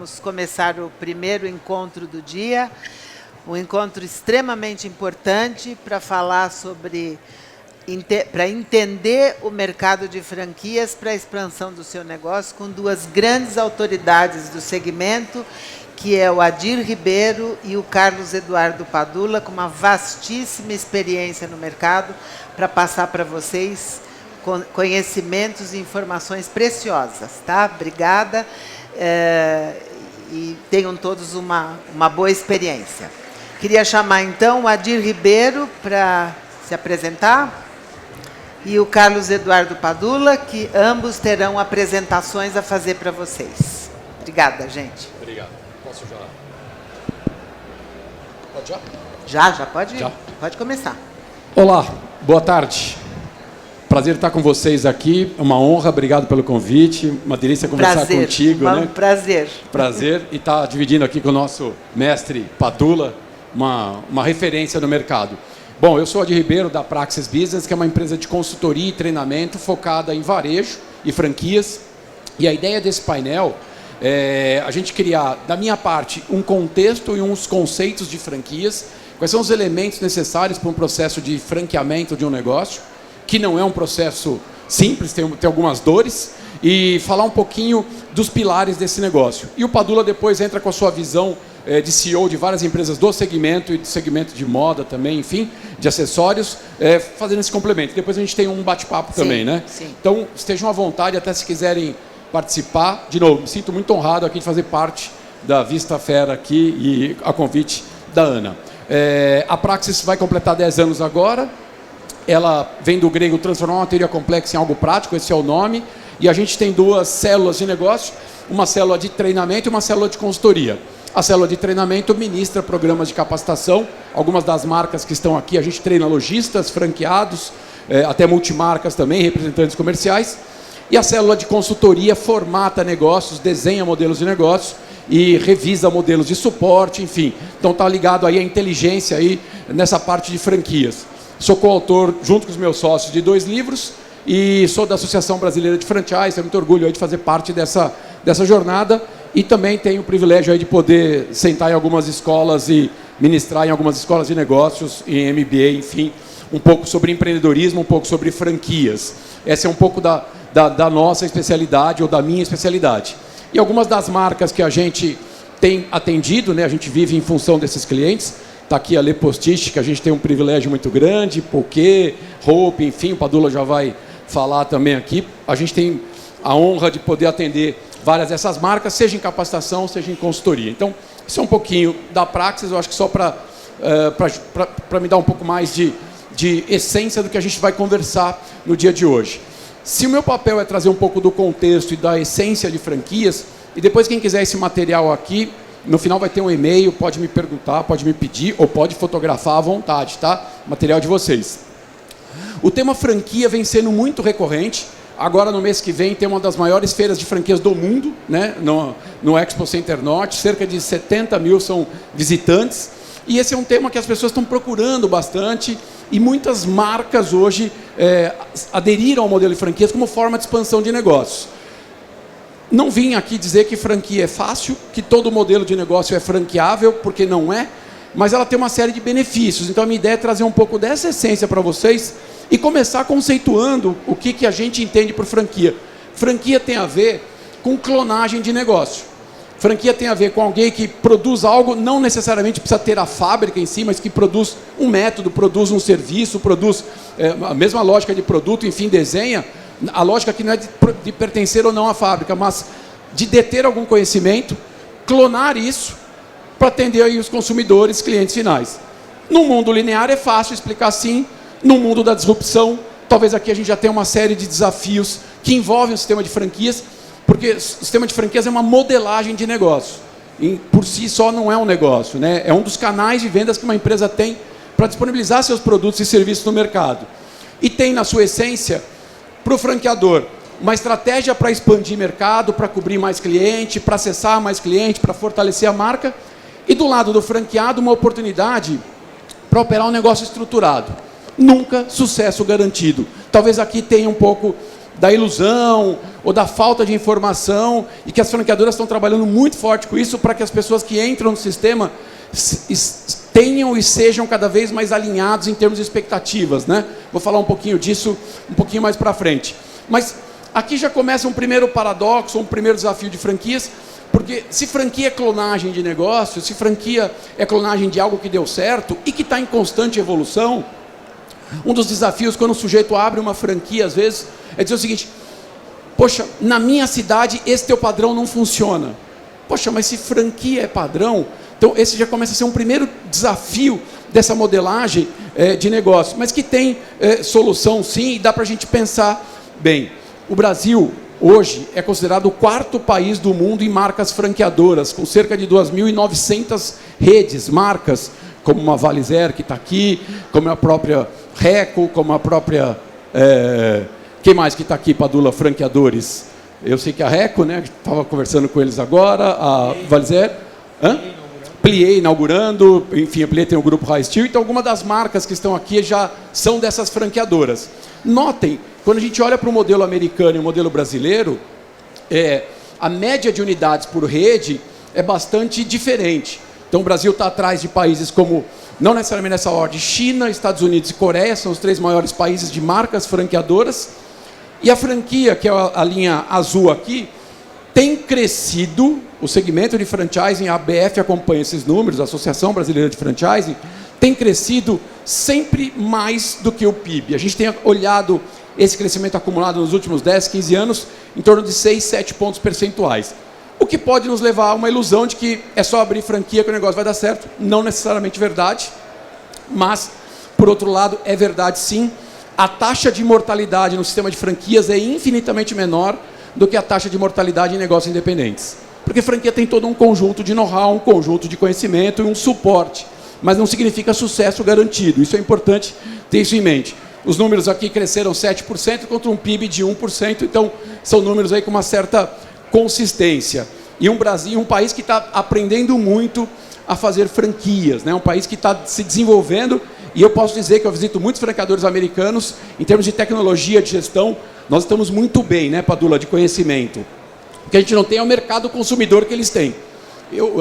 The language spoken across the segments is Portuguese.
vamos começar o primeiro encontro do dia, um encontro extremamente importante para falar sobre, para entender o mercado de franquias para a expansão do seu negócio, com duas grandes autoridades do segmento, que é o Adir Ribeiro e o Carlos Eduardo Padula, com uma vastíssima experiência no mercado, para passar para vocês conhecimentos e informações preciosas, tá? Obrigada, e tenham todos uma boa experiência. Queria chamar, então, o Adir Ribeiro para se apresentar e o Carlos Eduardo Padula, que ambos terão apresentações a fazer para vocês. Obrigada, gente. Obrigado. Posso já? Pode já? Já pode? Já. Pode começar. Olá, boa tarde. Prazer estar com vocês aqui, é uma honra, obrigado pelo convite, uma delícia conversar contigo. Um prazer. Prazer, e estar dividindo aqui com o nosso mestre Padula, uma referência no mercado. Bom, eu sou Adir Ribeiro, da Praxis Business, que é uma empresa de consultoria e treinamento focada em varejo e franquias, e a ideia desse painel é a gente criar, da minha parte, um contexto e uns conceitos de franquias, quais são os elementos necessários para um processo de franqueamento de um negócio, que não é um processo simples, tem algumas dores, e falar um pouquinho dos pilares desse negócio. E o Padula depois entra com a sua visão de CEO de várias empresas do segmento e do segmento de moda também, enfim, de acessórios, fazendo esse complemento. Depois a gente tem um bate-papo também, né? Sim. Então, estejam à vontade, até se quiserem participar. De novo, me sinto muito honrado aqui de fazer parte da Vista Fera aqui e a convite da Ana. A Praxis vai completar 10 anos agora. Ela vem do grego transformar uma teoria complexa em algo prático, esse é o nome. E a gente tem duas células de negócio, uma célula de treinamento e uma célula de consultoria. A célula de treinamento ministra programas de capacitação. Algumas das marcas que estão aqui, a gente treina lojistas, franqueados, até multimarcas também, representantes comerciais. E a célula de consultoria formata negócios, desenha modelos de negócios e revisa modelos de suporte, enfim. Então está ligado aí a inteligência aí nessa parte de franquias. Sou coautor, junto com os meus sócios, de 2 livros e sou da Associação Brasileira de Franchise. Tenho muito orgulho aí de fazer parte dessa jornada e também tenho o privilégio aí de poder sentar em algumas escolas e ministrar em algumas escolas de negócios, em MBA, enfim, um pouco sobre empreendedorismo, um pouco sobre franquias. Essa é um pouco da nossa especialidade ou da minha especialidade. E algumas das marcas que a gente tem atendido, né, a gente vive em função desses clientes. Está aqui a Le Postiche, que a gente tem um privilégio muito grande, Poké, Hope, enfim, o Padula já vai falar também aqui. A gente tem a honra de poder atender várias dessas marcas, seja em capacitação, seja em consultoria. Então, isso é um pouquinho da Praxis, eu acho que só para me dar um pouco mais de essência do que a gente vai conversar no dia de hoje. Se o meu papel é trazer um pouco do contexto e da essência de franquias, e depois quem quiser esse material aqui, no final vai ter um e-mail, pode me perguntar, pode me pedir, ou pode fotografar à vontade, tá? Material de vocês. O tema franquia vem sendo muito recorrente. Agora, no mês que vem, tem uma das maiores feiras de franquias do mundo, né? no Expo Center Norte. Cerca de 70 mil são visitantes. E esse é um tema que as pessoas estão procurando bastante. E muitas marcas hoje aderiram ao modelo de franquias como forma de expansão de negócios. Não vim aqui dizer que franquia é fácil, que todo modelo de negócio é franqueável, porque não é, mas ela tem uma série de benefícios. Então a minha ideia é trazer um pouco dessa essência para vocês e começar conceituando o que a gente entende por franquia. Franquia tem a ver com clonagem de negócio. Franquia tem a ver com alguém que produz algo, não necessariamente precisa ter a fábrica em si, mas que produz um método, produz um serviço, produz a mesma lógica de produto, enfim, desenha. A lógica aqui não é de pertencer ou não à fábrica, mas de deter algum conhecimento, clonar isso para atender aí os consumidores, clientes finais. No mundo linear é fácil explicar assim. No mundo da disrupção, talvez aqui a gente já tenha uma série de desafios que envolvem o sistema de franquias, porque o sistema de franquias é uma modelagem de negócio. E por si só não é um negócio, né? É um dos canais de vendas que uma empresa tem para disponibilizar seus produtos e serviços no mercado. E tem na sua essência, para o franqueador, uma estratégia para expandir mercado, para cobrir mais cliente, para acessar mais cliente, para fortalecer a marca. E do lado do franqueado, uma oportunidade para operar um negócio estruturado. Nunca sucesso garantido. Talvez aqui tenha um pouco da ilusão ou da falta de informação, e que as franqueadoras estão trabalhando muito forte com isso para que as pessoas que entram no sistema tenham e sejam cada vez mais alinhados em termos de expectativas, né? Vou falar um pouquinho disso um pouquinho mais para frente. Mas aqui já começa um primeiro paradoxo, um primeiro desafio de franquias, porque se franquia é clonagem de negócio, se franquia é clonagem de algo que deu certo e que está em constante evolução, um dos desafios quando o sujeito abre uma franquia, às vezes, é dizer o seguinte: poxa, na minha cidade esse teu padrão não funciona. Poxa, mas se franquia é padrão, então esse já começa a ser um primeiro desafio dessa modelagem de negócio, mas que tem solução sim, e dá para a gente pensar bem. O Brasil, hoje, é considerado o 4º país do mundo em marcas franqueadoras, com cerca de 2.900 redes, marcas, como uma Valizer, que está aqui, como a própria Reco, como a própria... quem mais que está aqui, Padula, franqueadores? Eu sei que a Reco, né? Estava conversando com eles agora, a Valizer... Plié inaugurando, enfim, a Plié tem o grupo High Steel, então algumas das marcas que estão aqui já são dessas franqueadoras. Notem, quando a gente olha para o modelo americano e o modelo brasileiro, a média de unidades por rede é bastante diferente. Então o Brasil está atrás de países como, não necessariamente nessa ordem, China, Estados Unidos e Coreia, são os 3 maiores países de marcas franqueadoras, e a franquia, que é a linha azul aqui, tem crescido, o segmento de franchising, a ABF acompanha esses números, a Associação Brasileira de Franchising, tem crescido sempre mais do que o PIB. A gente tem olhado esse crescimento acumulado nos últimos 10, 15 anos, em torno de 6, 7 pontos percentuais. O que pode nos levar a uma ilusão de que é só abrir franquia que o negócio vai dar certo. Não necessariamente verdade, mas, por outro lado, é verdade sim. A taxa de mortalidade no sistema de franquias é infinitamente menor do que a taxa de mortalidade em negócios independentes. Porque franquia tem todo um conjunto de know-how, um conjunto de conhecimento e um suporte, mas não significa sucesso garantido. Isso é importante ter isso em mente. Os números aqui cresceram 7% contra um PIB de 1%, então são números aí com uma certa consistência. E um país que está aprendendo muito a fazer franquias, né? Um país que está se desenvolvendo, e eu posso dizer que eu visito muitos franqueadores americanos, em termos de tecnologia, de gestão, nós estamos muito bem, né, Padula, de conhecimento. O que a gente não tem é o mercado consumidor que eles têm.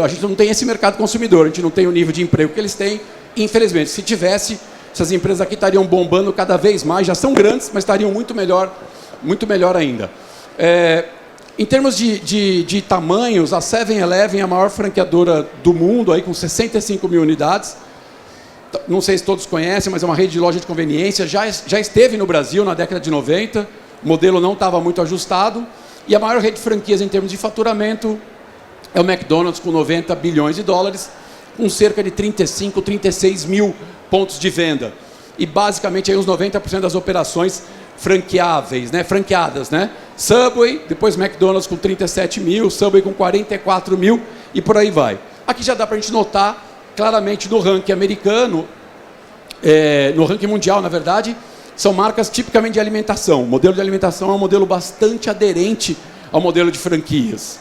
A gente não tem esse mercado consumidor, a gente não tem o nível de emprego que eles têm, infelizmente. Se tivesse, essas empresas aqui estariam bombando cada vez mais, já são grandes, mas estariam muito melhor ainda. Em termos de tamanhos, a 7-Eleven é a maior franqueadora do mundo, aí, com 65 mil unidades. Não sei se todos conhecem, mas é uma rede de loja de conveniência. Já esteve no Brasil na década de 90, o modelo não estava muito ajustado. E a maior rede de franquias em termos de faturamento é o McDonald's, com 90 bilhões de dólares, com cerca de 35, 36 mil pontos de venda. E basicamente aí uns 90% das operações franqueadas, né? Subway, depois McDonald's com 37 mil, Subway com 44 mil e por aí vai. Aqui já dá para a gente notar claramente no ranking americano, no ranking mundial, na verdade, são marcas tipicamente de alimentação. O modelo de alimentação é um modelo bastante aderente ao modelo de franquias.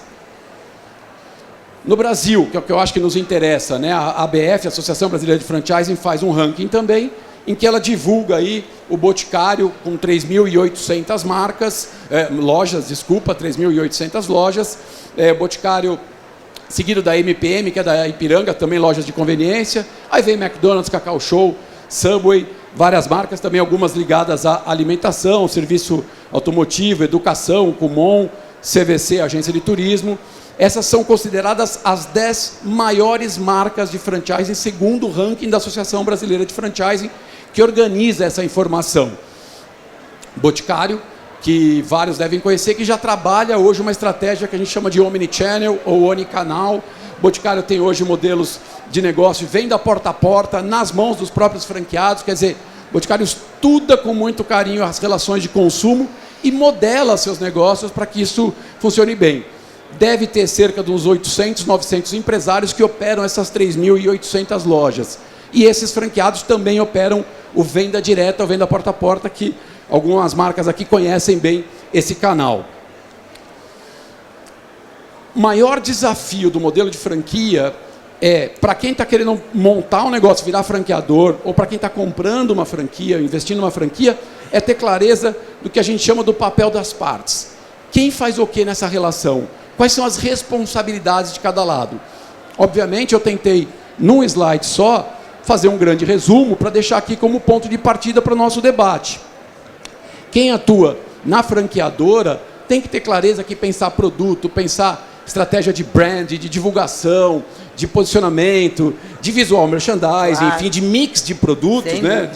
No Brasil, que é o que eu acho que nos interessa, né? A ABF, a Associação Brasileira de Franchising, faz um ranking também, em que ela divulga aí o Boticário com 3.800 lojas, 3.800 lojas. Boticário seguido da MPM, que é da Ipiranga, também lojas de conveniência. Aí vem McDonald's, Cacau Show, Subway, várias marcas, também algumas ligadas à alimentação, serviço automotivo, educação, Kumon, CVC, agência de turismo. Essas são consideradas as 10 maiores marcas de franchising, segundo o ranking da Associação Brasileira de Franchising, que organiza essa informação. Boticário, que vários devem conhecer, que já trabalha hoje uma estratégia que a gente chama de omnichannel ou onicanal. Boticário tem hoje modelos de negócio, venda porta a porta, nas mãos dos próprios franqueados, quer dizer, Boticário estuda com muito carinho as relações de consumo e modela seus negócios para que isso funcione bem. Deve ter cerca de uns 800, 900 empresários que operam essas 3.800 lojas. E esses franqueados também operam o venda direta, o venda porta a porta, que algumas marcas aqui conhecem bem esse canal. O maior desafio do modelo de franquia para quem está querendo montar um negócio, virar franqueador, ou para quem está comprando uma franquia, investindo numa franquia, é ter clareza do que a gente chama do papel das partes. Quem faz o que nessa relação? Quais são as responsabilidades de cada lado? Obviamente, eu tentei, num slide só, fazer um grande resumo para deixar aqui como ponto de partida para o nosso debate. Quem atua na franqueadora tem que ter clareza que pensar produto, pensar estratégia de brand, de divulgação, de posicionamento, de visual merchandising, enfim, de mix de produtos, né?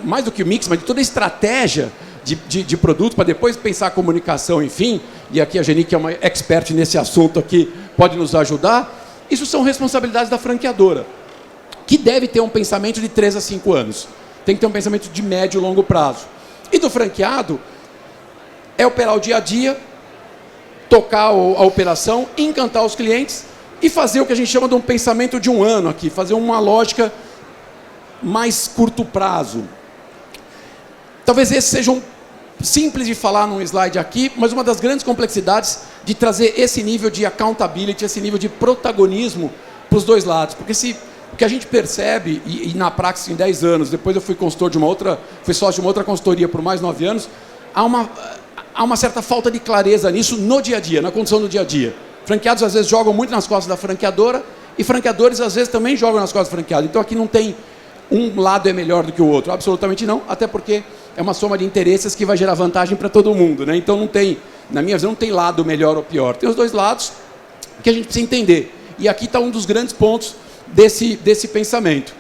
Mais do que o mix, mas de toda a estratégia de produto, para depois pensar a comunicação, enfim. E aqui a Geni, que é uma expert nesse assunto aqui, pode nos ajudar. Isso são responsabilidades da franqueadora, que deve ter um pensamento de 3 a 5 anos. Tem que ter um pensamento de médio e longo prazo. E do franqueado, é operar o dia a dia, tocar a operação, encantar os clientes e fazer o que a gente chama de um pensamento de um ano aqui, fazer uma lógica mais curto prazo. Talvez esse seja simples de falar num slide aqui, mas uma das grandes complexidades de trazer esse nível de accountability, esse nível de protagonismo para os dois lados. Porque o que a gente percebe, e na Praxis em 10 anos, depois eu fui consultor de fui sócio de uma outra consultoria por mais 9 anos, há uma certa falta de clareza nisso no dia a dia, na condição do dia a dia. Franqueados às vezes jogam muito nas costas da franqueadora e franqueadores às vezes também jogam nas costas do franqueado. Então aqui não tem um lado é melhor do que o outro, absolutamente não, até porque é uma soma de interesses que vai gerar vantagem para todo mundo, né? Então não tem, na minha visão, não tem lado melhor ou pior. Tem os dois lados que a gente precisa entender. E aqui está um dos grandes pontos desse pensamento.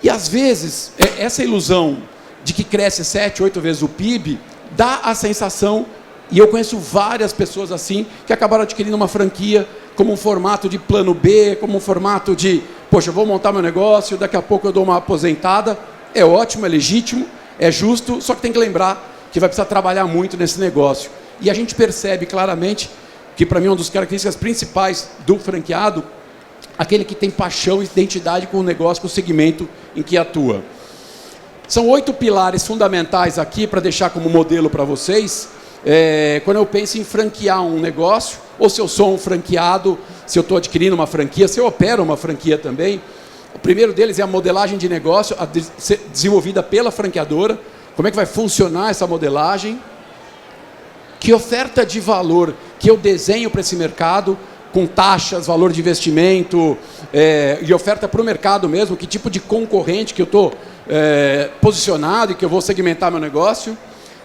E às vezes, essa ilusão de que cresce 7, 8 vezes o PIB, dá a sensação, e eu conheço várias pessoas assim, que acabaram adquirindo uma franquia como um formato de plano B, como um formato de, poxa, eu vou montar meu negócio, daqui a pouco eu dou uma aposentada. É ótimo, é legítimo, é justo, só que tem que lembrar que vai precisar trabalhar muito nesse negócio. E a gente percebe claramente que, para mim, uma das características principais do franqueado, aquele que tem paixão e identidade com o negócio, com o segmento em que atua. São 8 pilares fundamentais aqui para deixar como modelo para vocês. Quando eu penso em franquear um negócio, ou se eu sou um franqueado, se eu estou adquirindo uma franquia, se eu opero uma franquia também. O primeiro deles é a modelagem de negócio, desenvolvida pela franqueadora. Como é que vai funcionar essa modelagem? Que oferta de valor que eu desenho para esse mercado, com taxas, valor de investimento, e oferta para o mercado mesmo, que tipo de concorrente que eu estou posicionado e que eu vou segmentar meu negócio.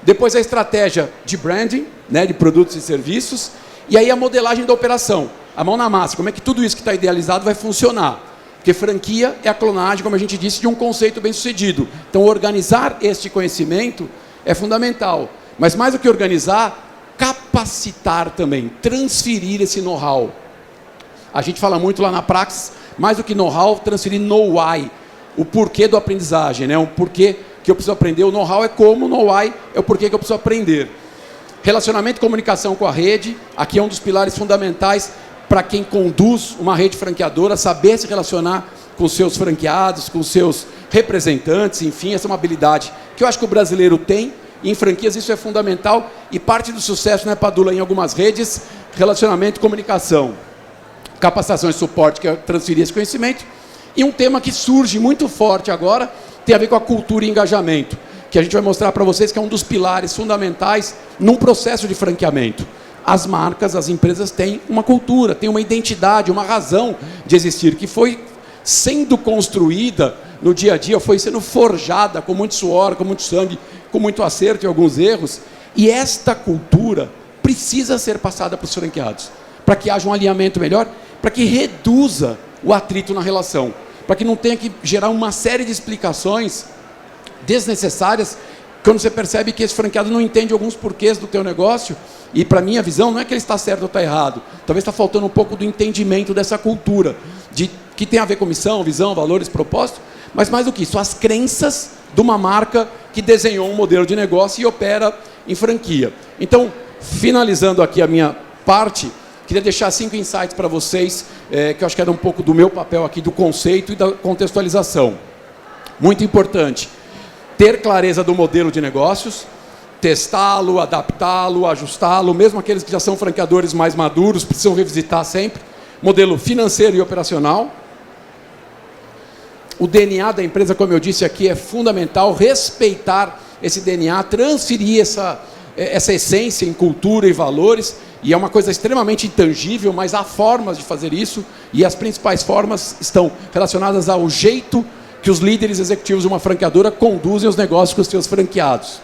Depois a estratégia de branding, né, de produtos e serviços, e aí a modelagem da operação, a mão na massa, como é que tudo isso que está idealizado vai funcionar. Porque franquia é a clonagem, como a gente disse, de um conceito bem sucedido. Então organizar este conhecimento é fundamental, mas mais do que organizar, capacitar também, transferir esse know-how. A gente fala muito lá na Praxis, mais do que know-how, transferir know-why, o porquê do aprendizagem, né? O porquê que eu preciso aprender. O know-how é como, o know-why é o porquê que eu preciso aprender. Relacionamento e comunicação com a rede, aqui é um dos pilares fundamentais para quem conduz uma rede franqueadora, saber se relacionar com seus franqueados, com seus representantes, enfim, essa é uma habilidade que eu acho que o brasileiro tem. Em franquias isso é fundamental e parte do sucesso, né, Padula, em algumas redes, relacionamento e comunicação, capacitação e suporte, que é transferir esse conhecimento. E um tema que surge muito forte agora tem a ver com a cultura e engajamento, que a gente vai mostrar para vocês que é um dos pilares fundamentais num processo de franqueamento. As marcas, as empresas têm uma cultura, têm uma identidade, uma razão de existir, que foi sendo construída no dia a dia, foi sendo forjada com muito suor, com muito sangue, com muito acerto e alguns erros. E esta cultura precisa ser passada para os franqueados, para que haja um alinhamento melhor, para que reduza o atrito na relação, para que não tenha que gerar uma série de explicações desnecessárias, quando você percebe que esse franqueado não entende alguns porquês do teu negócio. E para minha visão, não é que ele está certo ou está errado, talvez está faltando um pouco do entendimento dessa cultura, que tem a ver com missão, visão, valores, propósito, mas mais do que isso, as crenças de uma marca que desenhou um modelo de negócio e opera em franquia. Então, finalizando aqui a minha parte, queria deixar 5 insights para vocês, que eu acho que era um pouco do meu papel aqui, do conceito e da contextualização. Muito importante, ter clareza do modelo de negócios, testá-lo, adaptá-lo, ajustá-lo, mesmo aqueles que já são franqueadores mais maduros, precisam revisitar sempre. Modelo financeiro e operacional, o DNA da empresa, como eu disse aqui, é fundamental respeitar esse DNA, transferir essa essência em cultura e valores, e é uma coisa extremamente intangível, mas há formas de fazer isso, e as principais formas estão relacionadas ao jeito que os líderes executivos de uma franqueadora conduzem os negócios com os seus franqueados.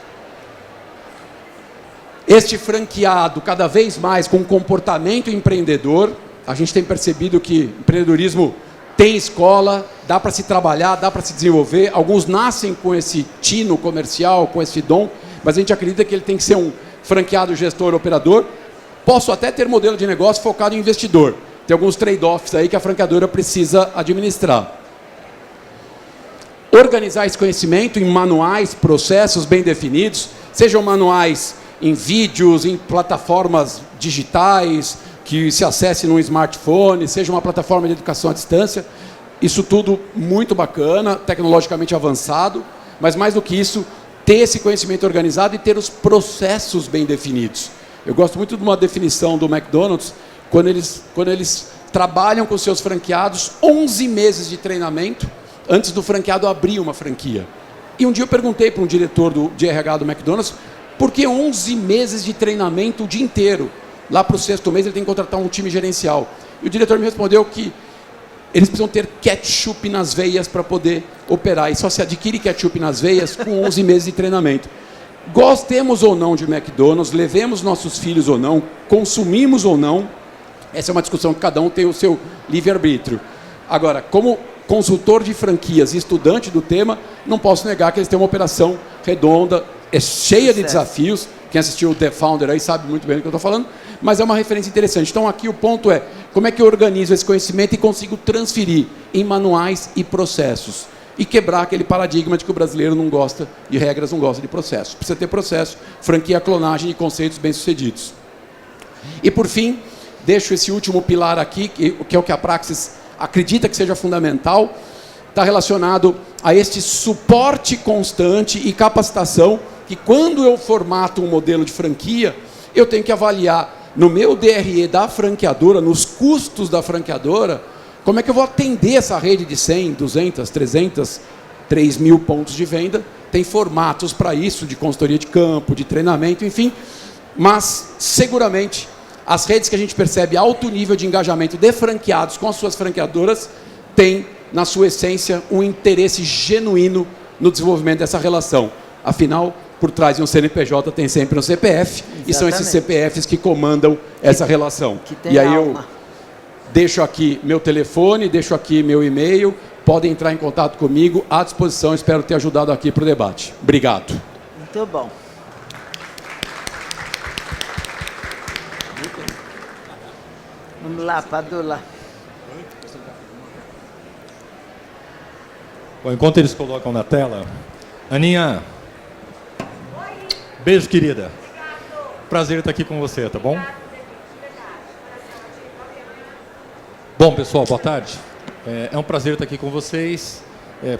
Este franqueado, cada vez mais com comportamento empreendedor, a gente tem percebido que empreendedorismo tem escola, dá para se trabalhar, dá para se desenvolver. Alguns nascem com esse tino comercial, com esse dom, mas a gente acredita que ele tem que ser um franqueado, gestor, operador. Posso até ter modelo de negócio focado em investidor. Tem alguns trade-offs aí que a franqueadora precisa administrar. Organizar esse conhecimento em manuais, processos bem definidos, sejam manuais em vídeos, em plataformas digitais, que se acesse num smartphone, seja uma plataforma de educação à distância. Isso tudo muito bacana, tecnologicamente avançado, mas mais do que isso, ter esse conhecimento organizado e ter os processos bem definidos. Eu gosto muito de uma definição do McDonald's, quando eles trabalham com seus franqueados 11 meses de treinamento antes do franqueado abrir uma franquia. E um dia eu perguntei para um diretor de RH do McDonald's, por que 11 meses de treinamento o dia inteiro? Lá para o 6º mês ele tem que contratar um time gerencial. E o diretor me respondeu que eles precisam ter ketchup nas veias para poder operar. E só se adquire ketchup nas veias com 11 meses de treinamento. Gostemos ou não de McDonald's, levemos nossos filhos ou não, consumimos ou não, essa é uma discussão que cada um tem o seu livre-arbítrio. Agora, como consultor de franquias e estudante do tema, não posso negar que eles têm uma operação redonda, é cheia de desafios. Quem assistiu o The Founder aí sabe muito bem do que eu estou falando, mas é uma referência interessante. Então aqui o ponto é, como é que eu organizo esse conhecimento e consigo transferir em manuais e processos? E quebrar aquele paradigma de que o brasileiro não gosta de regras, não gosta de processo. Precisa ter processo, franquia, clonagem e conceitos bem-sucedidos. E por fim, deixo esse último pilar aqui, que é o que a Praxis acredita que seja fundamental, está relacionado a este suporte constante e capacitação, que quando eu formato um modelo de franquia, eu tenho que avaliar no meu DRE da franqueadora, nos custos da franqueadora, como é que eu vou atender essa rede de 100, 200, 300, 3 mil pontos de venda. Tem formatos para isso, de consultoria de campo, de treinamento, enfim. Mas, seguramente, as redes que a gente percebe alto nível de engajamento de franqueados com as suas franqueadoras têm, na sua essência, um interesse genuíno no desenvolvimento dessa relação. Afinal, por trás de um CNPJ tem sempre um CPF. Exatamente. E são esses CPFs que comandam essa relação. E aí eu deixo aqui meu telefone, deixo aqui meu e-mail, podem entrar em contato comigo, à disposição, espero ter ajudado aqui para o debate. Obrigado. Muito bom. Vamos lá, Padula. Bom, enquanto eles colocam na tela, Aninha, beijo, querida. Prazer estar aqui com você, tá bom? Bom, pessoal, boa tarde. É um prazer estar aqui com vocês.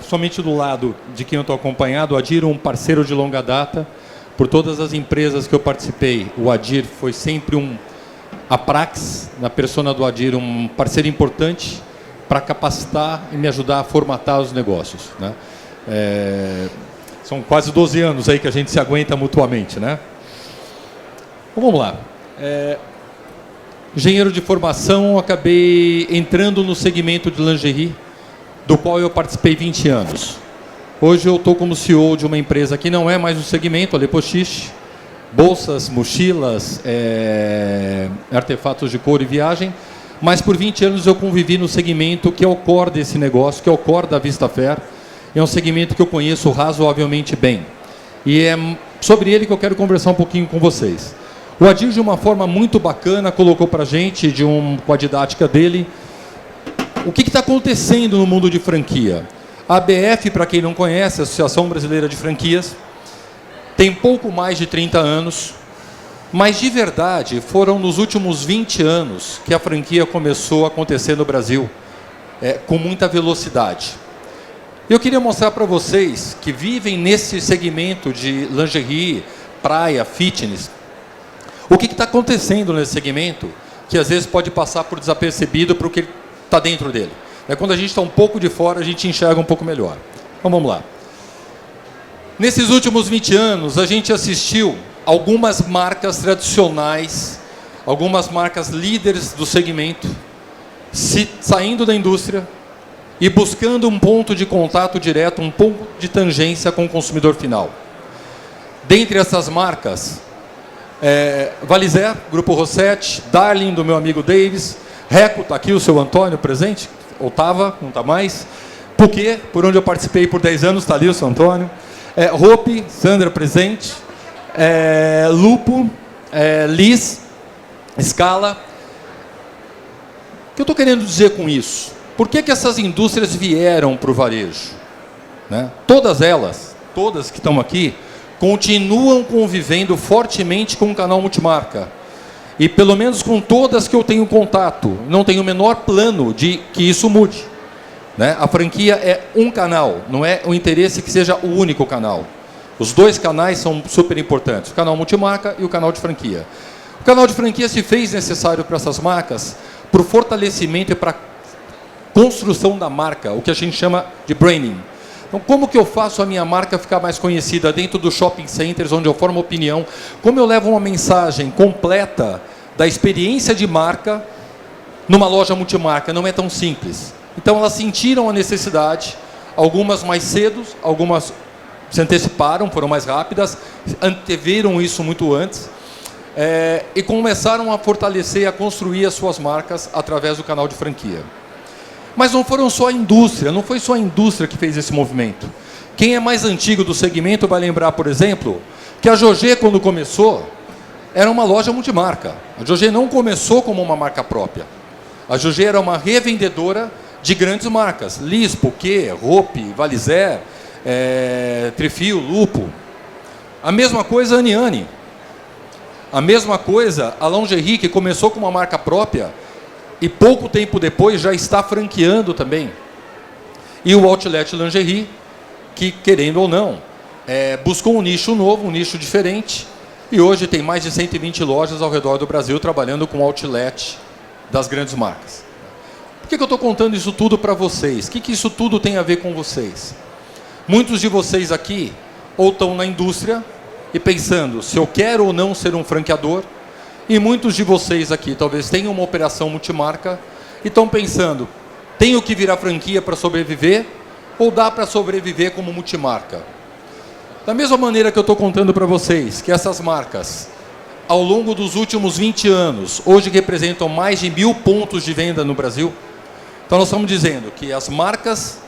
Somente do lado de quem eu estou acompanhado, o Adir, um parceiro de longa data. Por todas as empresas que eu participei, o Adir foi sempre a Praxis, na persona do Adir, um parceiro importante para capacitar e me ajudar a formatar os negócios, né? São quase 12 anos aí que a gente se aguenta mutuamente, né? Então, vamos lá. Engenheiro de formação, acabei entrando no segmento de lingerie, do qual eu participei 20 anos. Hoje eu estou como CEO de uma empresa que não é mais um segmento, a Lepochiche, bolsas, mochilas, artefatos de couro e viagem, mas por 20 anos eu convivi no segmento que é o core desse negócio, que é o core da Vista Fair. É um segmento que eu conheço razoavelmente bem. E é sobre ele que eu quero conversar um pouquinho com vocês. O Adir, de uma forma muito bacana, colocou para a gente, com a didática dele, o que está acontecendo no mundo de franquia. A ABF, para quem não conhece, a Associação Brasileira de Franquias, tem pouco mais de 30 anos, mas de verdade foram nos últimos 20 anos que a franquia começou a acontecer no Brasil, com muita velocidade. Eu queria mostrar para vocês que vivem nesse segmento de lingerie, praia, fitness, o que está acontecendo nesse segmento, que às vezes pode passar por desapercebido para o que está dentro dele. Quando a gente está um pouco de fora, a gente enxerga um pouco melhor. Então vamos lá. Nesses últimos 20 anos, a gente assistiu algumas marcas tradicionais, algumas marcas líderes do segmento, saindo da indústria e buscando um ponto de contato direto, um ponto de tangência com o consumidor final. Dentre essas marcas, Valizer, Grupo Rossetti, Darling, do meu amigo Davis, Reco, está aqui o seu Antônio presente, ou estava, não está mais, Puquê, por onde eu participei por 10 anos, está ali o seu Antônio, Hope, Sandra presente, Lupo, Liz, Scala. O que eu estou querendo dizer com isso? Por que essas indústrias vieram para o varejo? Todas elas, todas que estão aqui, continuam convivendo fortemente com o canal multimarca. E pelo menos com todas que eu tenho contato, não tenho o menor plano de que isso mude. A franquia é um canal, não é o interesse que seja o único canal. Os dois canais são super importantes, o canal multimarca e o canal de franquia. O canal de franquia se fez necessário para essas marcas, para o fortalecimento e para a construção da marca, o que a gente chama de branding. Então, como que eu faço a minha marca ficar mais conhecida dentro dos shopping centers, onde eu formo opinião? Como eu levo uma mensagem completa da experiência de marca numa loja multimarca? Não é tão simples. Então, elas sentiram a necessidade, algumas mais cedo, algumas se anteciparam, foram mais rápidas, anteveram isso muito antes, e começaram a fortalecer e a construir as suas marcas através do canal de franquia. Mas não foram só a indústria, não foi só a indústria que fez esse movimento. Quem é mais antigo do segmento vai lembrar, por exemplo, que a Jogé, quando começou, era uma loja multimarca. A Jogé não começou como uma marca própria. A Jogé era uma revendedora de grandes marcas. Liz, Puquê, Hope, Valizer, Trifio, Lupo. A mesma coisa a Aniane. A mesma coisa a Lingerie, que começou com uma marca própria e pouco tempo depois já está franqueando também. E o Outlet Lingerie, que, querendo ou não, buscou um nicho novo, um nicho diferente, e hoje tem mais de 120 lojas ao redor do Brasil trabalhando com outlet das grandes marcas. Por que eu estou contando isso tudo para vocês? O que isso tudo tem a ver com vocês? Muitos de vocês aqui ou estão na indústria e pensando se eu quero ou não ser um franqueador, e muitos de vocês aqui talvez tenham uma operação multimarca e estão pensando, tenho que virar franquia para sobreviver ou dá para sobreviver como multimarca? Da mesma maneira que eu estou contando para vocês que essas marcas, ao longo dos últimos 20 anos, hoje representam mais de 1.000 pontos de venda no Brasil. Então nós estamos dizendo que as marcas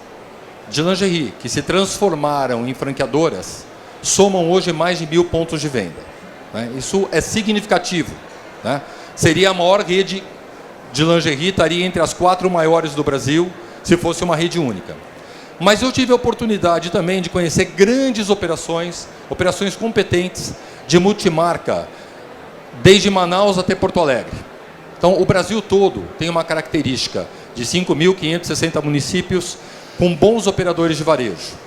de lingerie que se transformaram em franqueadoras somam hoje mais de 1.000 pontos de venda. Isso é significativo. Seria a maior rede de lingerie, estaria entre as 4 maiores do Brasil, se fosse uma rede única. Mas eu tive a oportunidade também de conhecer grandes operações competentes de multimarca, desde Manaus até Porto Alegre. Então, o Brasil todo tem uma característica de 5.560 municípios com bons operadores de varejo.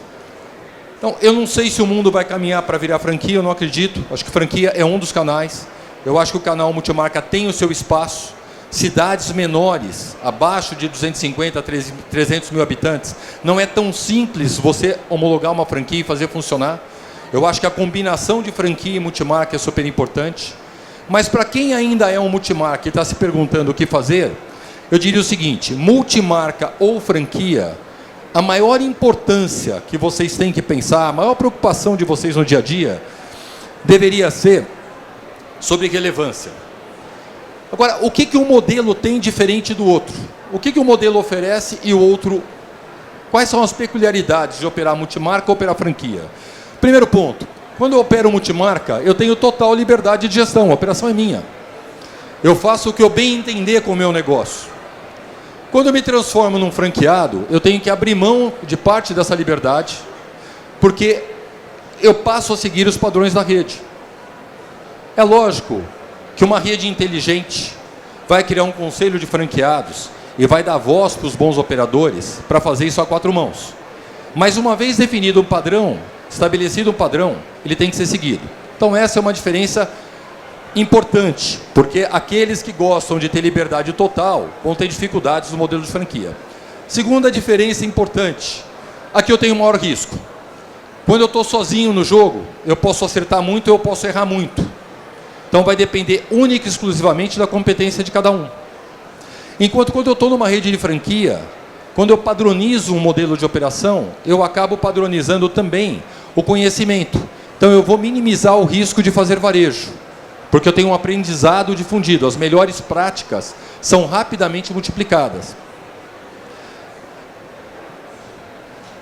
Então, eu não sei se o mundo vai caminhar para virar franquia, eu não acredito. Acho que franquia é um dos canais. Eu acho que o canal multimarca tem o seu espaço. Cidades menores, abaixo de 250 a 300 mil habitantes, não é tão simples você homologar uma franquia e fazer funcionar. Eu acho que a combinação de franquia e multimarca é super importante. Mas para quem ainda é um multimarca e está se perguntando o que fazer, eu diria o seguinte, multimarca ou franquia, a maior importância que vocês têm que pensar, a maior preocupação de vocês no dia a dia, deveria ser sobre relevância. Agora, o que um modelo tem diferente do outro? O que um modelo oferece e o outro... Quais são as peculiaridades de operar multimarca ou operar franquia? Primeiro ponto, quando eu opero multimarca, eu tenho total liberdade de gestão, a operação é minha. Eu faço o que eu bem entender com o meu negócio. Quando eu me transformo num franqueado, eu tenho que abrir mão de parte dessa liberdade, porque eu passo a seguir os padrões da rede. É lógico que uma rede inteligente vai criar um conselho de franqueados e vai dar voz para os bons operadores para fazer isso a 4 mãos. Mas uma vez definido um padrão, estabelecido um padrão, ele tem que ser seguido. Então essa é uma diferença importante, porque aqueles que gostam de ter liberdade total vão ter dificuldades no modelo de franquia. Segunda diferença importante. Aqui eu tenho maior risco. Quando eu estou sozinho no jogo, eu posso acertar muito ou eu posso errar muito. Então vai depender única e exclusivamente da competência de cada um. Enquanto quando eu estou numa rede de franquia, quando eu padronizo um modelo de operação, eu acabo padronizando também o conhecimento. Então eu vou minimizar o risco de fazer varejo, porque eu tenho um aprendizado difundido. As melhores práticas são rapidamente multiplicadas.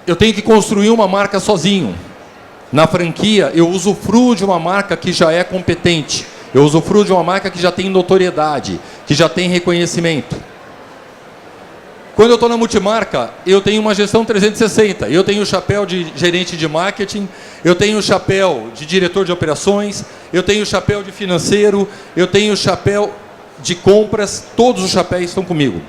Eu tenho que construir uma marca sozinho. Na franquia, eu usufruo de uma marca que já é competente. Eu usufruo de uma marca que já tem notoriedade, que já tem reconhecimento. Quando eu estou na multimarca, eu tenho uma gestão 360. Eu tenho o chapéu de gerente de marketing, eu tenho o chapéu de diretor de operações, eu tenho o chapéu de financeiro, eu tenho o chapéu de compras, todos os chapéus estão comigo.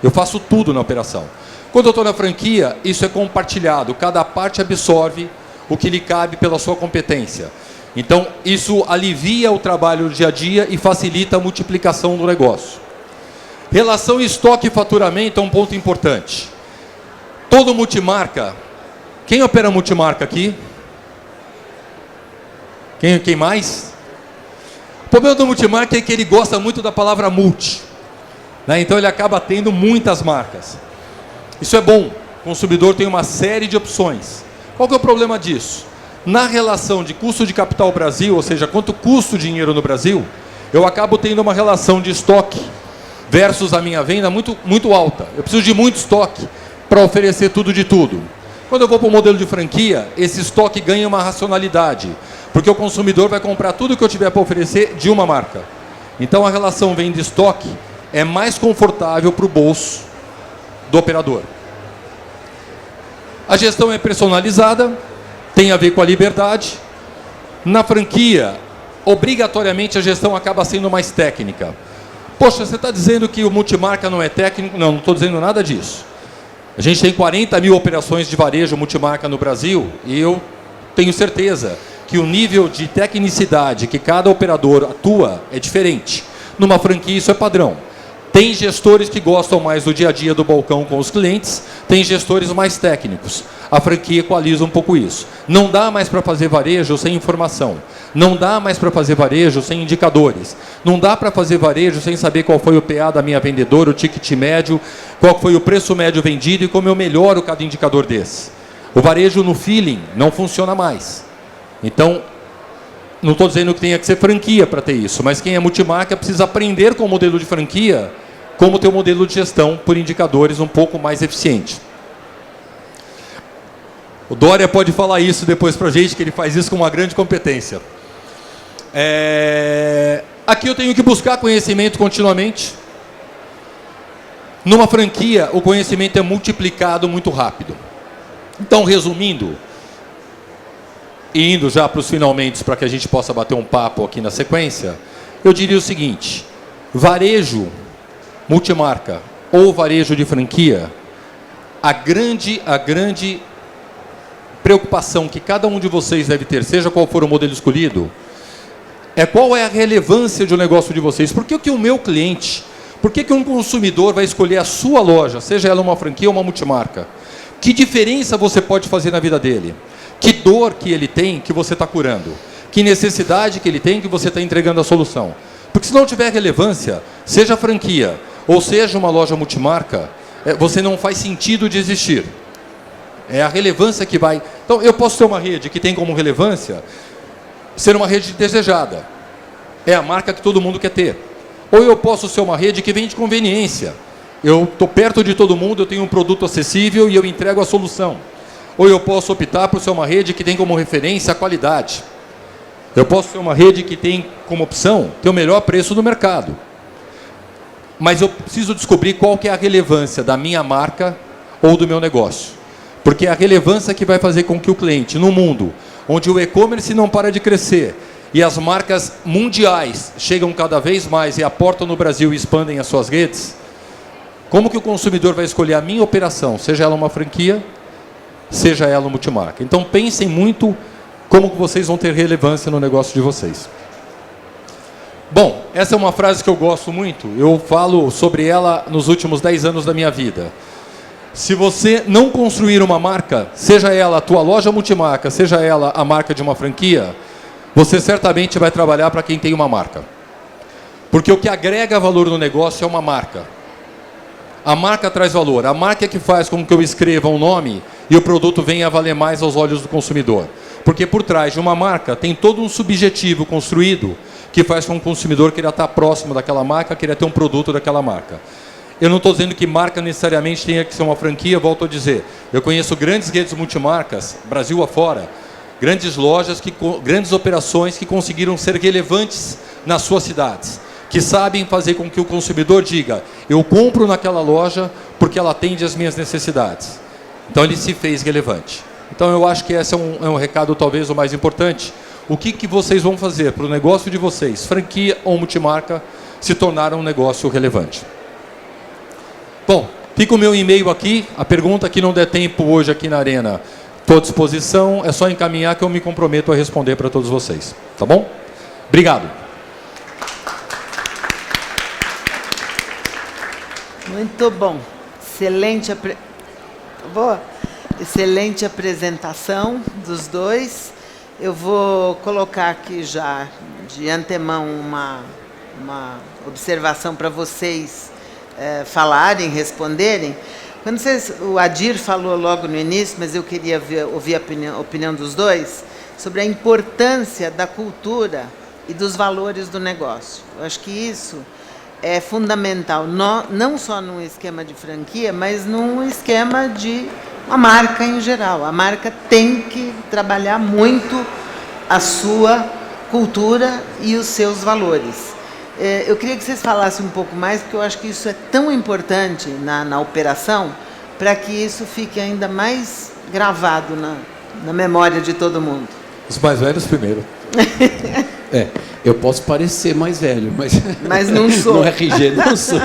Eu faço tudo na operação. Quando eu estou na franquia, isso é compartilhado, cada parte absorve o que lhe cabe pela sua competência. Então, isso alivia o trabalho do dia a dia e facilita a multiplicação do negócio. Relação estoque e faturamento é um ponto importante. Todo multimarca, quem opera multimarca aqui? Quem mais? O problema do multimarca é que ele gosta muito da palavra multi, né? Então ele acaba tendo muitas marcas. Isso é bom, o consumidor tem uma série de opções. Qual que é o problema disso? Na relação de custo de capital Brasil, ou seja, quanto custa o dinheiro no Brasil, eu acabo tendo uma relação de estoque versus a minha venda muito alta. Eu preciso de muito estoque para oferecer tudo de tudo. Quando eu vou para o modelo de franquia, esse estoque ganha uma racionalidade, porque o consumidor vai comprar tudo que eu tiver para oferecer de uma marca. Então a relação venda-estoque é mais confortável para o bolso do operador. A gestão é personalizada, tem a ver com a liberdade. Na franquia, obrigatoriamente a gestão acaba sendo mais técnica. Poxa, você está dizendo que o multimarca não é técnico? Não, não estou dizendo nada disso. A gente tem 40 mil operações de varejo multimarca no Brasil e eu tenho certeza que o nível de tecnicidade que cada operador atua é diferente. Numa franquia isso é padrão. Tem gestores que gostam mais do dia a dia do balcão com os clientes, tem gestores mais técnicos. A franquia equaliza um pouco isso. Não dá mais para fazer varejo sem informação. Não dá mais para fazer varejo sem indicadores. Não dá para fazer varejo sem saber qual foi o PA da minha vendedora, o ticket médio, qual foi o preço médio vendido e como eu melhoro cada indicador desse. O varejo no feeling não funciona mais. Então, não estou dizendo que tenha que ser franquia para ter isso, mas quem é multimarca precisa aprender com o modelo de franquia como ter um modelo de gestão por indicadores um pouco mais eficiente. O Dória pode falar isso depois para a gente, que ele faz isso com uma grande competência. Aqui eu tenho que buscar conhecimento continuamente. Numa franquia, o conhecimento é multiplicado muito rápido. Então, resumindo, e indo já para os finalmente, para que a gente possa bater um papo aqui na sequência, eu diria o seguinte: varejo multimarca ou varejo de franquia, a grande preocupação que cada um de vocês deve ter, seja qual for o modelo escolhido, é qual é a relevância de um negócio de vocês. Por que o meu cliente, por que um consumidor vai escolher a sua loja, seja ela uma franquia ou uma multimarca? Que diferença você pode fazer na vida dele? Que dor que ele tem que você está curando? Que necessidade que ele tem que você está entregando a solução? Porque se não tiver relevância, seja franquia ou seja uma loja multimarca, você não faz sentido de existir. É a relevância que vai... Então, eu posso ter uma rede que tem como relevância ser uma rede desejada. É a marca que todo mundo quer ter. Ou eu posso ser uma rede que vende conveniência. Eu estou perto de todo mundo, eu tenho um produto acessível e eu entrego a solução. Ou eu posso optar por ser uma rede que tem como referência a qualidade. Eu posso ser uma rede que tem como opção ter o melhor preço do mercado. Mas eu preciso descobrir qual que é a relevância da minha marca ou do meu negócio. Porque é a relevância que vai fazer com que o cliente, no mundo onde o e-commerce não para de crescer e as marcas mundiais chegam cada vez mais e aportam no Brasil e expandem as suas redes, como que o consumidor vai escolher a minha operação, seja ela uma franquia, seja ela multimarca? Então pensem muito como que vocês vão ter relevância no negócio de vocês. Bom, essa é uma frase que eu gosto muito, eu falo sobre ela nos últimos 10 anos da minha vida. Se você não construir uma marca, seja ela a tua loja multimarca, seja ela a marca de uma franquia, você certamente vai trabalhar para quem tem uma marca. Porque o que agrega valor no negócio é uma marca. A marca traz valor. A marca é que faz com que eu escreva um nome e o produto venha a valer mais aos olhos do consumidor. Porque por trás de uma marca tem todo um subjetivo construído que faz com que o consumidor queira estar próximo daquela marca, queira ter um produto daquela marca. Eu não estou dizendo que marca necessariamente tenha que ser uma franquia, volto a dizer. Eu conheço grandes redes multimarcas, Brasil afora, grandes lojas, grandes operações que conseguiram ser relevantes nas suas cidades, que sabem fazer com que o consumidor diga, eu compro naquela loja porque ela atende às minhas necessidades. Então ele se fez relevante. Então eu acho que esse é um recado talvez o mais importante. O que vocês vão fazer para o negócio de vocês, franquia ou multimarca, se tornar um negócio relevante? Bom, fica o meu e-mail aqui. A pergunta que não der tempo hoje aqui na Arena, estou à disposição. É só encaminhar que eu me comprometo a responder para todos vocês. Tá bom? Obrigado. Muito bom. Excelente apresentação dos dois. Eu vou colocar aqui já de antemão uma observação para vocês falarem, responderem. Quando o Adir falou logo no início, mas eu queria ouvir a opinião dos dois, sobre a importância da cultura e dos valores do negócio. Eu acho que isso é fundamental, não só num esquema de franquia, mas num esquema de uma marca em geral. A marca tem que trabalhar muito a sua cultura e os seus valores. Eu queria que vocês falassem um pouco mais, porque eu acho que isso é tão importante na operação, para que isso fique ainda mais gravado na memória de todo mundo. Os mais velhos primeiro. Eu posso parecer mais velho, mas não sou. No RG não sou.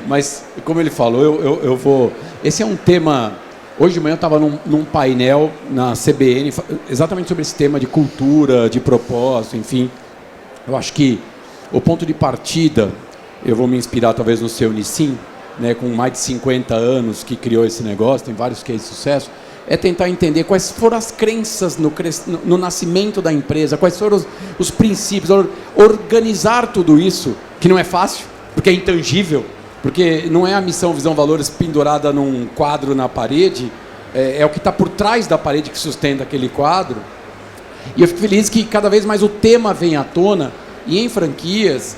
Mas, como ele falou, eu vou... Esse é um tema... Hoje de manhã eu estava num painel na CBN, exatamente sobre esse tema de cultura, de propósito, enfim. Eu acho que o ponto de partida, eu vou me inspirar talvez no seu Nissim, né, com mais de 50 anos que criou esse negócio, tem vários cases de sucesso, é tentar entender quais foram as crenças no nascimento da empresa, quais foram os princípios, organizar tudo isso, que não é fácil, porque é intangível, porque não é a missão, visão, valores pendurada num quadro na parede, é o que está por trás da parede que sustenta aquele quadro. E eu fico feliz que cada vez mais o tema vem à tona, e em franquias,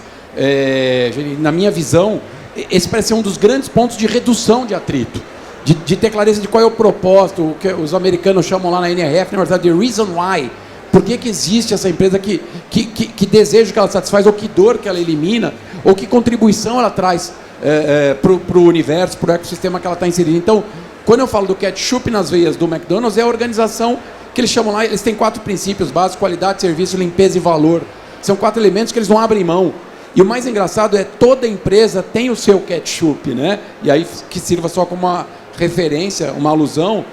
na minha visão, esse parece ser um dos grandes pontos de redução de atrito, de ter clareza de qual é o propósito, o que os americanos chamam lá na NRF, na verdade, de reason why. Por que existe essa empresa, que desejo que ela satisfaz, ou que dor que ela elimina, ou que contribuição ela traz para o universo, para o ecossistema que ela está inserida. Então, quando eu falo do ketchup nas veias do McDonald's, é a organização que eles chamam lá, eles têm 4 princípios básicos: qualidade, serviço, limpeza e valor. São 4 elementos que eles não abrem mão. E o mais engraçado é toda empresa tem o seu ketchup, né? E aí que sirva só como uma referência, uma alusão,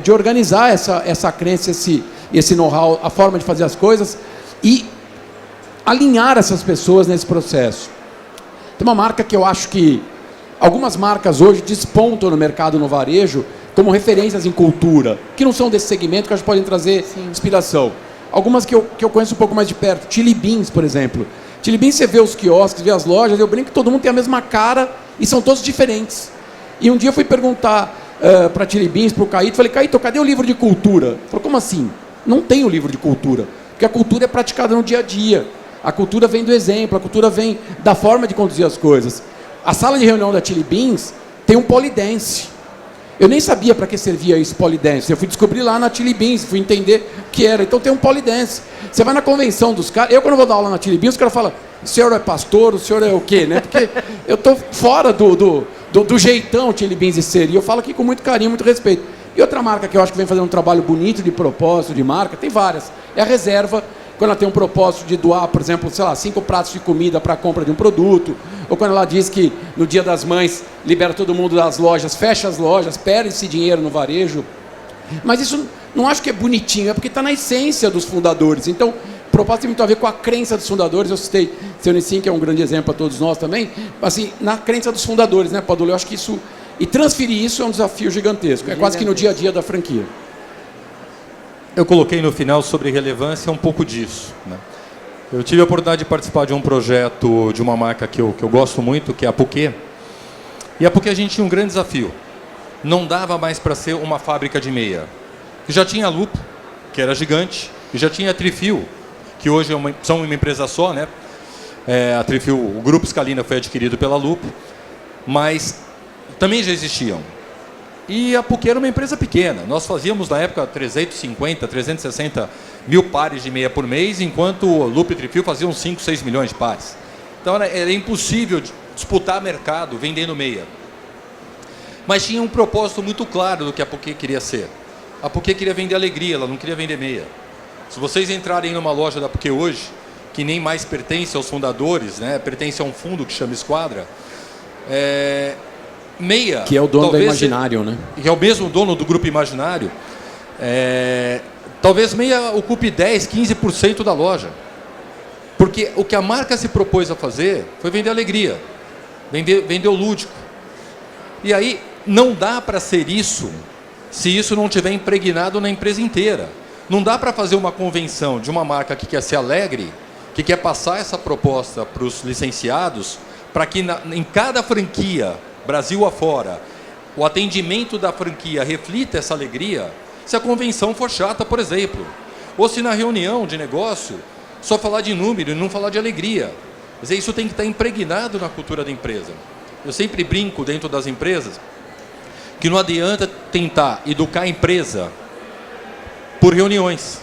de organizar essa crença, esse know-how, a forma de fazer as coisas e alinhar essas pessoas nesse processo. Tem uma marca que eu acho que algumas marcas hoje despontam no mercado, no varejo, como referências em cultura, que não são desse segmento, que acho que podem trazer inspiração. Algumas que eu conheço um pouco mais de perto, Chili Beans, por exemplo. Chili Beans, você vê os quiosques, vê as lojas, eu brinco que todo mundo tem a mesma cara e são todos diferentes. E um dia eu fui perguntar para Chili Beans, para o Caíto, falei: Caíto, cadê o livro de cultura? Ele falou: como assim? Não tem o livro de cultura, porque a cultura é praticada no dia a dia. A cultura vem do exemplo, a cultura vem da forma de conduzir as coisas. A sala de reunião da Chili Beans tem um polidense. Eu nem sabia para que servia esse polidense. Eu fui descobrir lá na Chili Beans, fui entender o que era. Então tem um polidense. Você vai na convenção dos caras... Eu, quando vou dar aula na Chili Beans, os caras falam: o senhor é pastor, o senhor é o quê? Né? Porque eu estou fora do jeitão Chili Beans de ser. E eu falo aqui com muito carinho, muito respeito. E outra marca que eu acho que vem fazendo um trabalho bonito de propósito, de marca, tem várias. É a Reserva, quando ela tem um propósito de doar, por exemplo, 5 pratos de comida para a compra de um produto, ou quando ela diz que no Dia das Mães libera todo mundo das lojas, fecha as lojas, perde esse dinheiro no varejo. Mas isso não acho que é bonitinho, é porque está na essência dos fundadores. Então, o propósito tem muito a ver com a crença dos fundadores. Eu citei seu Nissim, que é um grande exemplo para todos nós também, assim, na crença dos fundadores, né, Padula? Eu acho que isso E transferir isso é um desafio gigantesco. É quase que no dia a dia da franquia. Eu coloquei no final sobre relevância um pouco disso, né? Eu tive a oportunidade de participar de um projeto de uma marca que eu gosto muito, que é a Puquê. E a Puquê a gente tinha um grande desafio. Não dava mais para ser uma fábrica de meia. Que já tinha a Lupo, que era gigante, e já tinha a Trifil, que hoje são uma empresa só, né? A Trifil, o Grupo Scalina foi adquirido pela Lupo, mas também já existiam. E a Puquê era uma empresa pequena. Nós fazíamos, na época, 350, 360 mil pares de meia por mês, enquanto o Lupo e Trifil faziam 5, 6 milhões de pares. Então era impossível disputar mercado vendendo meia. Mas tinha um propósito muito claro do que a Puquê queria ser. A Puquê queria vender alegria, ela não queria vender meia. Se vocês entrarem numa loja da Puquê hoje, que nem mais pertence aos fundadores, né, pertence a um fundo que chama Esquadra, meia... Que é o dono da Imaginário, né? Que é o mesmo dono do Grupo Imaginário. Talvez meia ocupe 10%, 15% da loja. Porque o que a marca se propôs a fazer foi vender alegria, vender o lúdico. E aí não dá para ser isso se isso não estiver impregnado na empresa inteira. Não dá para fazer uma convenção de uma marca que quer ser alegre, que quer passar essa proposta para os licenciados, para que em cada franquia, Brasil afora, o atendimento da franquia reflita essa alegria, se a convenção for chata, por exemplo. Ou se na reunião de negócio só falar de número e não falar de alegria. Quer dizer, isso tem que estar impregnado na cultura da empresa. Eu sempre brinco dentro das empresas que não adianta tentar educar a empresa por reuniões.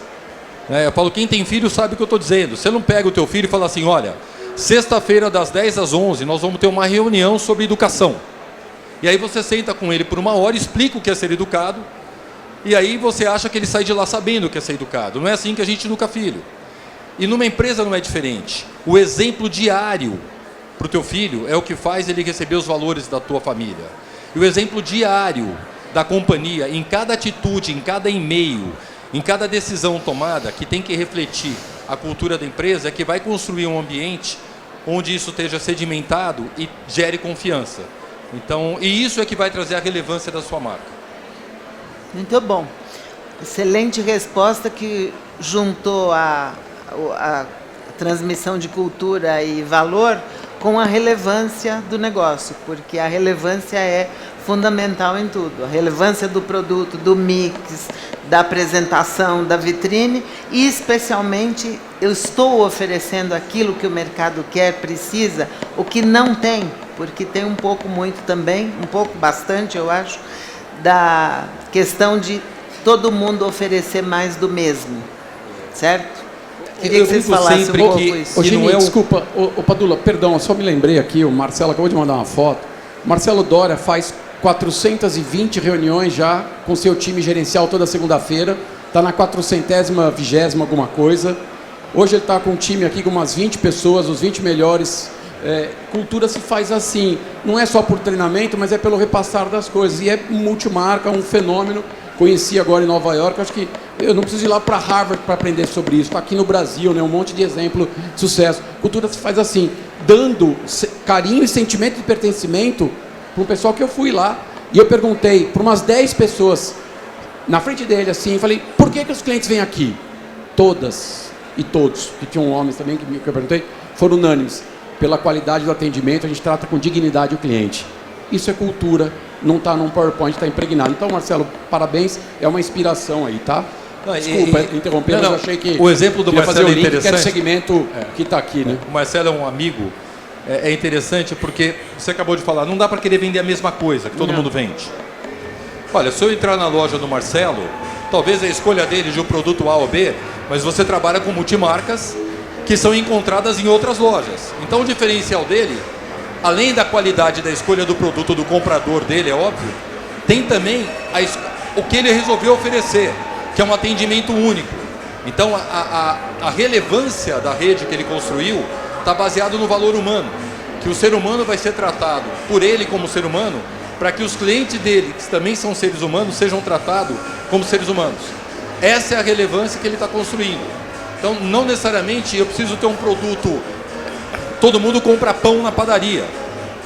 Eu falo, quem tem filho sabe o que eu estou dizendo. Você não pega o teu filho e fala assim, olha, sexta-feira das 10 às 11 nós vamos ter uma reunião sobre educação. E aí você senta com ele por 1 hora, explica o que é ser educado, e aí você acha que ele sai de lá sabendo o que é ser educado. Não é assim que a gente educa filho. E numa empresa não é diferente. O exemplo diário para o teu filho é o que faz ele receber os valores da tua família. E o exemplo diário da companhia, em cada atitude, em cada e-mail, em cada decisão tomada, que tem que refletir a cultura da empresa, é que vai construir um ambiente onde isso esteja sedimentado e gere confiança. Então, e isso é que vai trazer a relevância da sua marca. Muito bom. Excelente resposta que juntou a transmissão de cultura e valor com a relevância do negócio, porque a relevância é fundamental em tudo. A relevância do produto, do mix, da apresentação, da vitrine e, especialmente, eu estou oferecendo aquilo que o mercado quer, precisa, o que não tem, porque tem um pouco muito também, um pouco bastante, eu acho, da questão de todo mundo oferecer mais do mesmo, certo? Queria que vocês falassem um pouco isso. Ô, Gini, desculpa, ô Padula, perdão, eu só me lembrei aqui, o Marcelo acabou de mandar uma foto. Marcelo Dória faz 420 reuniões já com seu time gerencial toda segunda-feira, está na 420ª alguma coisa. Hoje ele está com um time aqui com umas 20 pessoas, os 20 melhores. Cultura se faz assim, não é só por treinamento, mas é pelo repassar das coisas, e é multimarca, um fenômeno. Conheci agora em Nova York, acho que eu não preciso ir lá para Harvard para aprender sobre isso, está aqui no Brasil, né, um monte de exemplo de sucesso. Cultura se faz assim, dando carinho e sentimento de pertencimento para um pessoal que eu fui lá, e eu perguntei para umas 10 pessoas, na frente dele assim, falei, por que os clientes vêm aqui? Todas e todos, que tinham homens também, que eu perguntei, foram unânimes. Pela qualidade do atendimento, a gente trata com dignidade o cliente. Isso é cultura, não está num PowerPoint, está impregnado. Então, Marcelo, parabéns, é uma inspiração aí, tá? Desculpa interromper, mas eu achei que o exemplo do Marcelo é interessante. Que era o segmento que está aqui, né? O Marcelo é um amigo, é interessante porque você acabou de falar, não dá para querer vender a mesma coisa que todo mundo vende. Olha, se eu entrar na loja do Marcelo, talvez a escolha dele de um produto A ou B, mas você trabalha com multimarcas que são encontradas em outras lojas. Então o diferencial dele, além da qualidade da escolha do produto do comprador dele, é óbvio, tem também o que ele resolveu oferecer, que é um atendimento único. Então a relevância da rede que ele construiu está baseado no valor humano, que o ser humano vai ser tratado por ele como ser humano, para que os clientes dele, que também são seres humanos, sejam tratados como seres humanos. Essa é a relevância que ele está construindo. Então, não necessariamente eu preciso ter um produto... Todo mundo compra pão na padaria.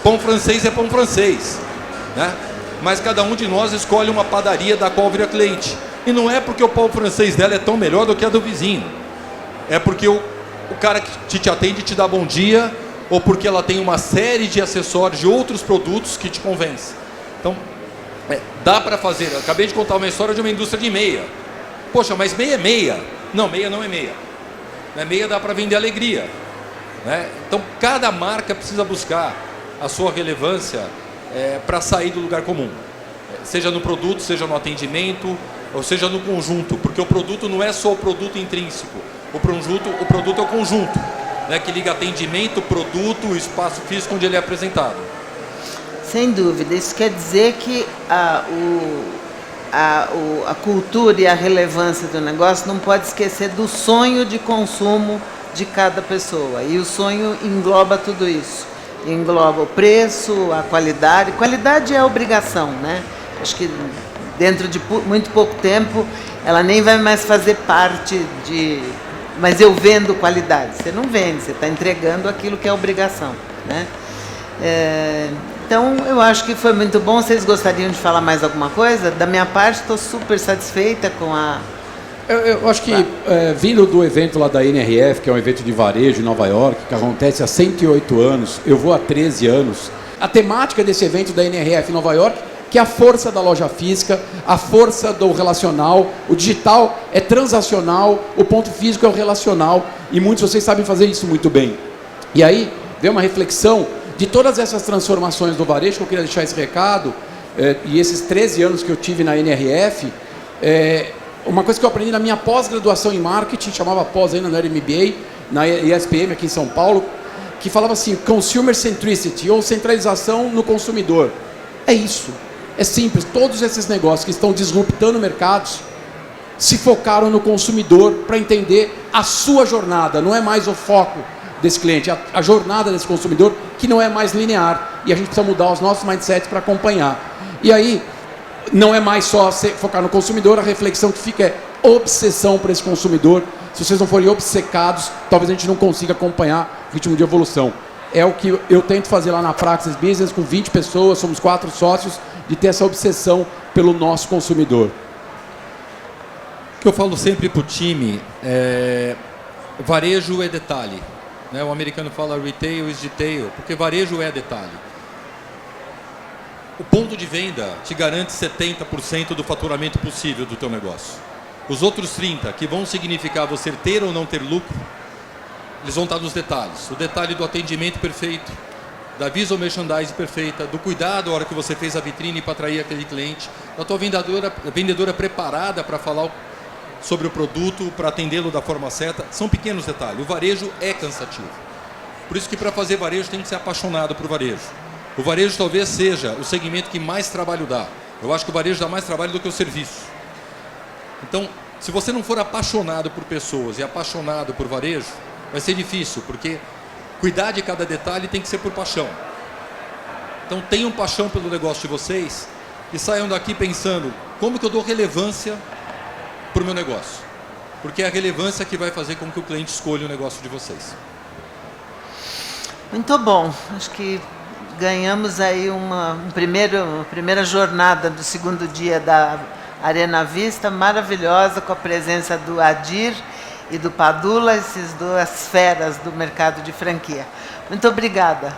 Pão francês é pão francês, né? mas cada um de nós escolhe uma padaria da qual vira cliente. E não é porque o pão francês dela é tão melhor do que a do vizinho. É porque o cara que te atende te dá bom dia, ou porque ela tem uma série de acessórios, de outros produtos que te convencem. Então, dá para fazer. Eu acabei de contar uma história de uma indústria de meia. Poxa, mas meia é meia. Não, meia não é meia. Meia dá para vender alegria. Né? Então, cada marca precisa buscar a sua relevância para sair do lugar comum. Seja no produto, seja no atendimento, ou seja no conjunto. Porque o produto não é só o produto intrínseco. O produto é o conjunto, né, que liga atendimento, produto, o espaço físico onde ele é apresentado. Sem dúvida. Isso quer dizer que a cultura e a relevância do negócio não pode esquecer do sonho de consumo de cada pessoa. E o sonho engloba tudo isso. Engloba o preço, a qualidade. Qualidade é obrigação, né? Acho que dentro de muito pouco tempo ela nem vai mais fazer parte de... Mas eu vendo qualidade. Você não vende, você está entregando aquilo que é obrigação, né? Então, eu acho que foi muito bom. Vocês gostariam de falar mais alguma coisa? Da minha parte, estou super satisfeita com a... Eu acho que, vindo do evento lá da NRF, que é um evento de varejo em Nova York, que acontece há 108 anos, eu vou há 13 anos, a temática desse evento da NRF em Nova York, que é a força da loja física, a força do relacional, o digital é transacional, o ponto físico é o relacional, e muitos de vocês sabem fazer isso muito bem. E aí, veio uma reflexão de todas essas transformações do varejo, que eu queria deixar esse recado, e esses 13 anos que eu tive na NRF, uma coisa que eu aprendi na minha pós-graduação em marketing, chamava pós ainda, não era MBA, na ESPM aqui em São Paulo, que falava assim, consumer centricity, ou centralização no consumidor. É isso. É simples, todos esses negócios que estão disruptando mercados se focaram no consumidor para entender a sua jornada, não é mais o foco desse cliente, a jornada desse consumidor, que não é mais linear, e a gente precisa mudar os nossos mindsets para acompanhar. E aí, não é mais só focar no consumidor, a reflexão que fica é obsessão para esse consumidor. Se vocês não forem obcecados, talvez a gente não consiga acompanhar o ritmo de evolução. É o que eu tento fazer lá na Praxis Business, com 20 pessoas, somos 4 sócios, de ter essa obsessão pelo nosso consumidor. O que eu falo sempre para o time varejo é detalhe. Né? O americano fala retail is detail, porque varejo é detalhe. O ponto de venda te garante 70% do faturamento possível do teu negócio. Os outros 30%, que vão significar você ter ou não ter lucro, eles vão estar nos detalhes. O detalhe do atendimento perfeito, da visual merchandising perfeita, do cuidado na hora que você fez a vitrine para atrair aquele cliente, da tua vendedora preparada para falar sobre o produto, para atendê-lo da forma certa. São pequenos detalhes. O varejo é cansativo. Por isso que para fazer varejo tem que ser apaixonado por varejo. O varejo talvez seja o segmento que mais trabalho dá. Eu acho que o varejo dá mais trabalho do que o serviço. Então, se você não for apaixonado por pessoas e apaixonado por varejo, vai ser difícil, porque cuidar de cada detalhe tem que ser por paixão. Então tenham paixão pelo negócio de vocês e saiam daqui pensando, como que eu dou relevância para o meu negócio? Porque é a relevância que vai fazer com que o cliente escolha o negócio de vocês. Muito bom. Acho que ganhamos aí uma primeira jornada do segundo dia da Arena Vista, maravilhosa, com a presença do Adir e do Padula, essas duas feras do mercado de franquia. Muito obrigada.